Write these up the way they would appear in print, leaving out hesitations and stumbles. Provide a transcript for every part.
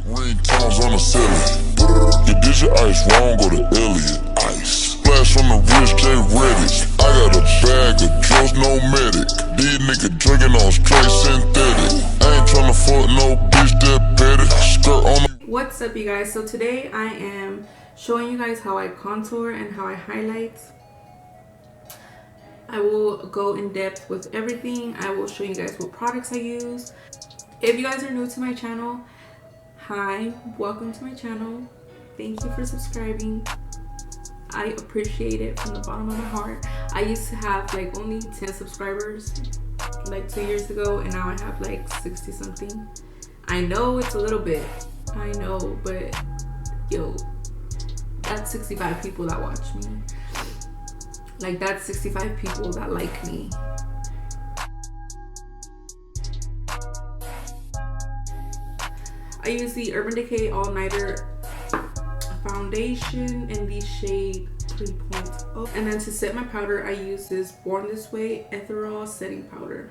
Ringtones on the ceiling. You did your ice wrong, go to Elliot. Ice. Splash from the wrist, J Reddit. I got a bag of drugs, no medic. These niggas drinking on straight synthetic. I ain't tryna fuck no bitch that petty. Skirt on the. What's up, you guys? So today I am showing you guys how I contour and how I highlight. I will go in depth with everything. I will show you guys what products I use. If you guys are new to my channel, hi, welcome to my channel. Thank you for subscribing. I appreciate it from the bottom of my heart. I used to have like only 10 subscribers like 2 years ago, and now I have like 60 something. I know it's a little bit, I know, but yo, that's 65 people that watch me. Like, that's 65 people that like me. I use the Urban Decay All Nighter foundation in the shade 3.0. And then to set my powder, I use this Born This Way Etheral setting powder.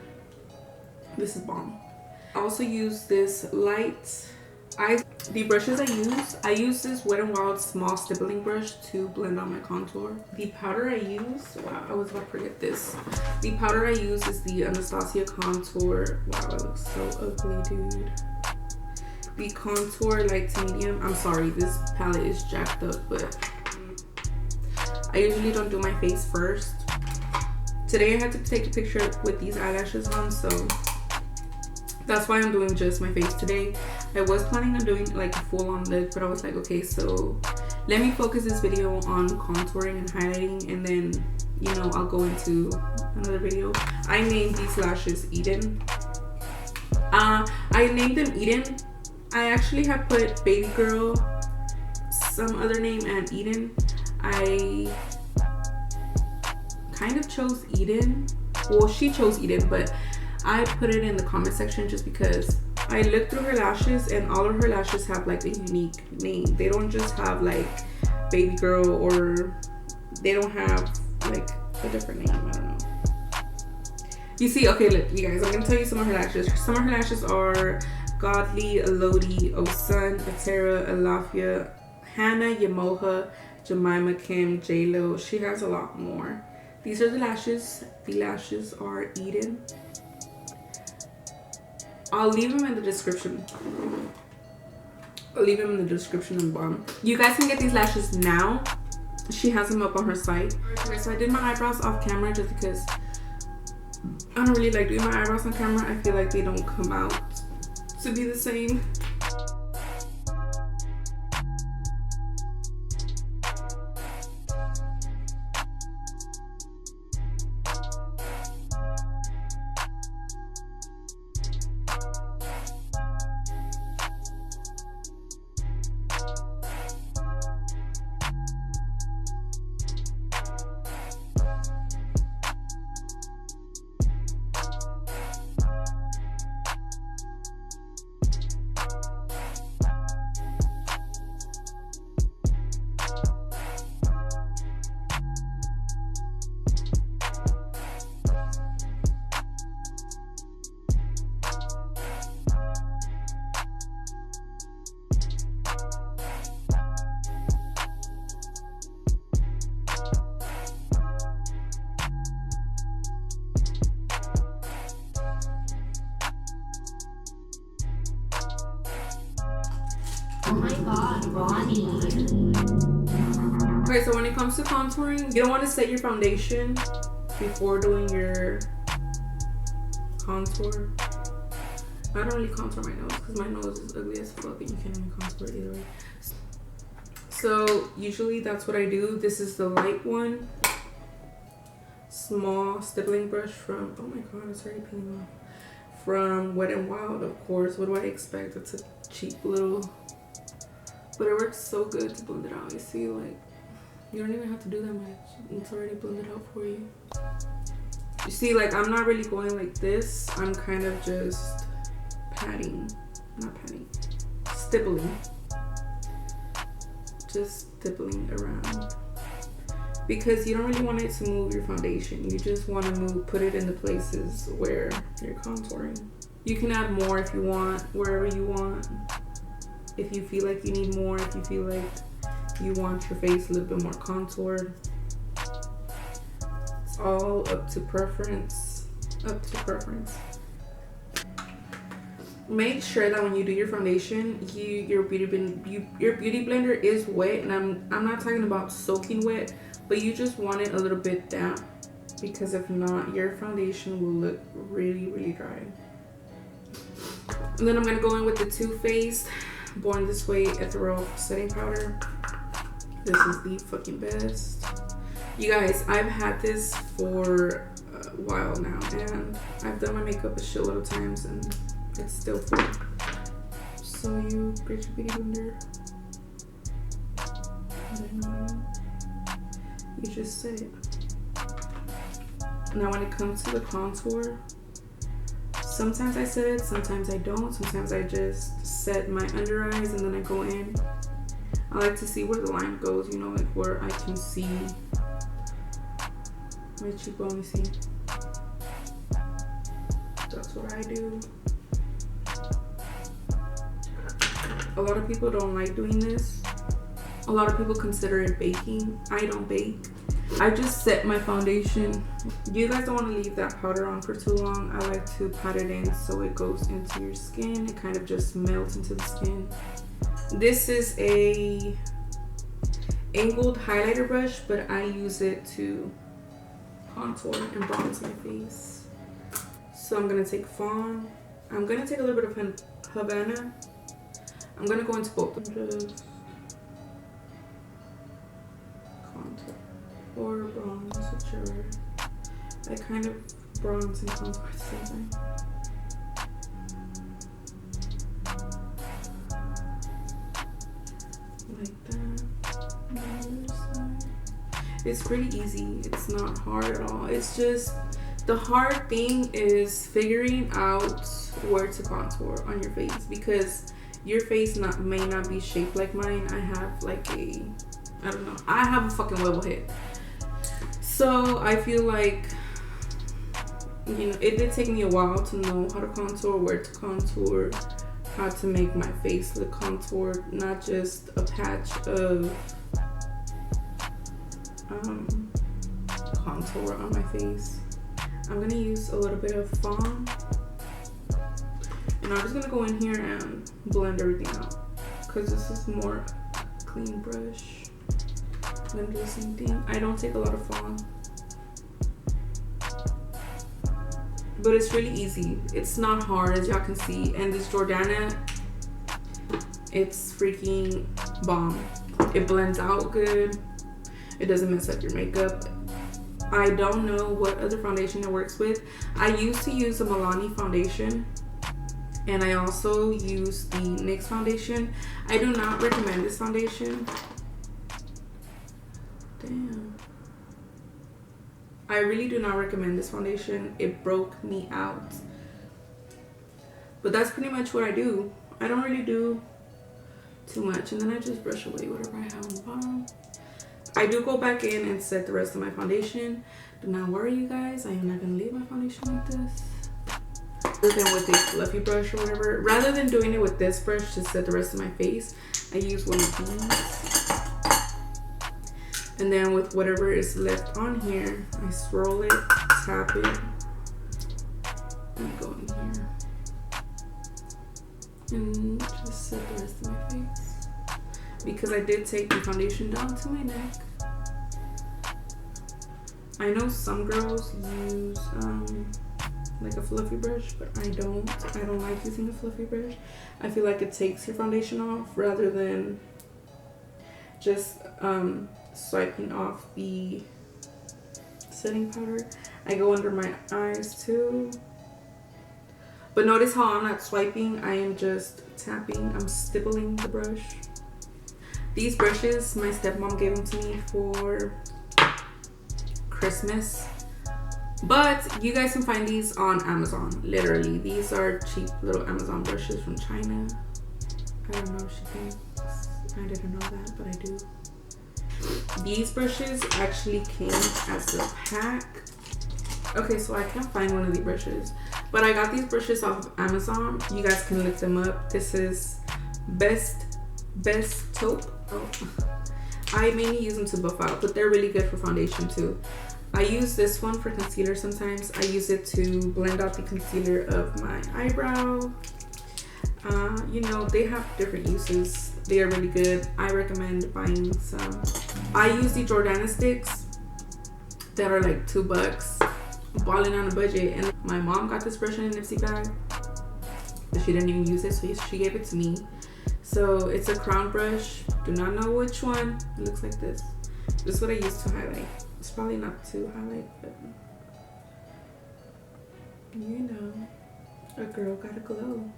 This is bomb. I also use this light. The brushes I use this Wet n Wild small stippling brush to blend out my contour. The powder I use, wow, I was about to forget this. The powder I use is the Anastasia contour. Wow, it looks so ugly, dude. The contour light to medium. I'm sorry, this palette is jacked up, but I usually don't do my face first. Today I had to take a picture with these eyelashes on, so that's why I'm doing just my face today. I was planning on doing like a full-on look, but I was like, okay, so let me focus this video on contouring and highlighting, and then, you know, I'll go into another video. I named these lashes Eden. I named them Eden. I actually have put Baby Girl, some other name, and Eden. I kind of chose Eden. Well, she chose Eden, but I put it in the comment section just because I looked through her lashes and all of her lashes have like a unique name. They don't just have like Baby Girl, or they don't have like a different name. I don't know. You see, okay, look, you guys, I'm gonna tell you some of her lashes. Some of her lashes are Godly, Yalorde, Osun, Etheral, Alafia, Hannah, Yamoha, Jemima, Kim, J-Lo. She has a lot more. These are the lashes. The lashes are Eden. I'll leave them in the description. I'll leave them in the description on the bottom. You guys can get these lashes now. She has them up on her site. Okay, so I did my eyebrows off camera just because I don't really like doing my eyebrows on camera. I feel like they don't come out to be the same. Oh my god, Ronnie. Okay, so when it comes to contouring, you don't want to set your foundation before doing your contour. I don't really contour my nose because my nose is ugly as fuck and you can't even contour it either way. So usually that's what I do. This is the light one. Small stippling brush from, oh my god, it's already peeling off. From Wet n Wild, of course. What do I expect? It's a cheap little, but it works so good to blend it out. You see, like, you don't even have to do that much. It's already blended out for you. You see, like, I'm not really going like this. I'm kind of just stippling. Just stippling around. Because you don't really want it to move your foundation. You just want to put it in the places where you're contouring. You can add more if you want, wherever you want. if you feel like you need more, if you feel like you want your face a little bit more contoured. It's all up to preference. Up to preference. Make sure that when you do your foundation, your beauty blender is wet, and I'm not talking about soaking wet, but you just want it a little bit damp, because if not, your foundation will look really, really dry. And then I'm gonna go in with the Too Faced Born This Way Etheral setting powder. This is the fucking best. You guys, I've had this for a while now, and I've done my makeup a shitload of times, and it's still full. So you grab your beauty blender, and then you just set it. Now when it comes to the contour, sometimes I set it, sometimes I don't. Sometimes I just set my under eyes and then I go in. I like to see where the line goes, you know, like where I can see my cheekbone, you see. That's what I do. A lot of people don't like doing this. A lot of people consider it baking. I don't bake. I just set my foundation. You guys don't want to leave that powder on for too long. I like to pat it in so it goes into your skin. It kind of just melts into the skin. This is a angled highlighter brush, but I use it to contour and bronze my face. So I'm gonna take Fawn. I'm gonna take a little bit of Havana. I'm gonna go into both. Just contour or bronze, whichever. I kind of bronze and contour at the same time. Like that. On the other side. It's pretty easy. It's not hard at all. It's just the hard thing is figuring out where to contour on your face, because your face may not be shaped like mine. I have like I don't know. I have a fucking level head. So I feel like, you know, it did take me a while to know how to contour, where to contour, how to make my face look contoured, not just a patch of contour on my face. I'm gonna use a little bit of Fawn, and I'm just gonna go in here and blend everything out, because this is more clean brush. I'm gonna do the same thing. I don't take a lot of Fawn, but it's really easy. It's not hard, as y'all can see. And this Jordana, it's freaking bomb. It blends out good. It doesn't mess up your makeup. I don't know what other foundation it works with. I used to use a Milani foundation, and I also use the NYX foundation. I do not recommend this foundation. Damn. I really do not recommend this foundation. It broke me out. But that's pretty much what I do. I don't really do too much, and then I just brush away whatever I have on the bottom. I do go back in and set the rest of my foundation. Do not worry, you guys. I am not going to leave my foundation like this. Other than with a fluffy brush or whatever. Rather than doing it with this brush to set the rest of my face, I use one of these. And then with whatever is left on here, I swirl it, tap it, and go in here. And just set the rest of my face. Because I did take the foundation down to my neck. I know some girls use like a fluffy brush, but I don't like using a fluffy brush. I feel like it takes your foundation off rather than just swiping off the setting powder. I go under my eyes too. But notice how I'm not swiping, I am just tapping, I'm stippling the brush. These brushes, my stepmom gave them to me for Christmas. But you guys can find these on Amazon, literally. These are cheap little Amazon brushes from China. I don't know if she thinks I didn't know that, but I do. These brushes actually came as a pack. Okay, so I can't find one of these brushes, but I got these brushes off of Amazon. You guys can look them up. This is Best Best Taupe. Oh. I mainly use them to buff out, but they're really good for foundation too. I use this one for concealer sometimes. I use it to blend out the concealer of my eyebrow. You know, they have different uses. They are really good. I recommend buying some. I use the Jordana sticks that are like $2. Balling on a budget. And my mom got this brush in a Nipsey bag, but she didn't even use it, so she gave it to me. So it's a crown brush. Do not know which one. It looks like this. This is what I use to highlight. It's probably not to highlight, but you know, a girl gotta glow.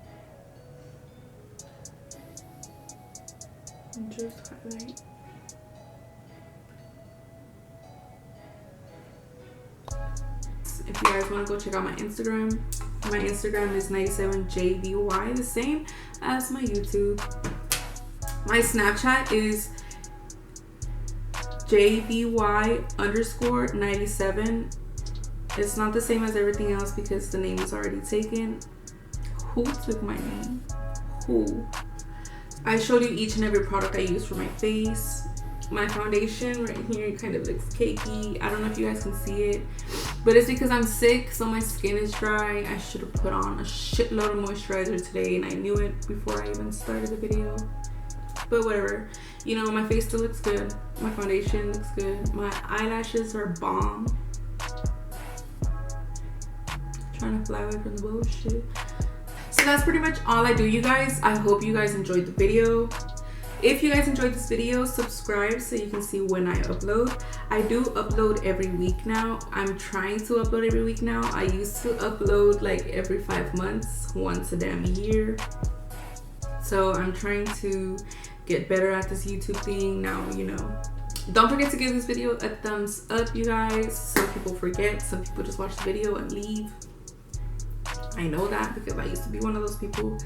And just highlight. If you guys want to go check out my Instagram is 97jvy, the same as my YouTube. My Snapchat is jvy_97. It's not the same as everything else because the name is already taken. Who took my name? Who? I showed you each and every product I use for my face. My foundation right here kind of looks cakey. I don't know if you guys can see it, but it's because I'm sick, so my skin is dry. I should have put on a shitload of moisturizer today, and I knew it before I even started the video. But whatever, you know, my face still looks good. My foundation looks good. My eyelashes are bomb. Trying to fly away from the bullshit. So that's pretty much all I do, you guys. I hope you guys enjoyed the video. If you guys enjoyed this video, subscribe so you can see when I upload. I do upload every week now. I'm trying to upload every week now. I used to upload like every 5 months, once a damn year. So I'm trying to get better at this YouTube thing now, you know. Don't forget to give this video a thumbs up, you guys. Some people forget. Some people just watch the video and leave. I know that because I used to be one of those people.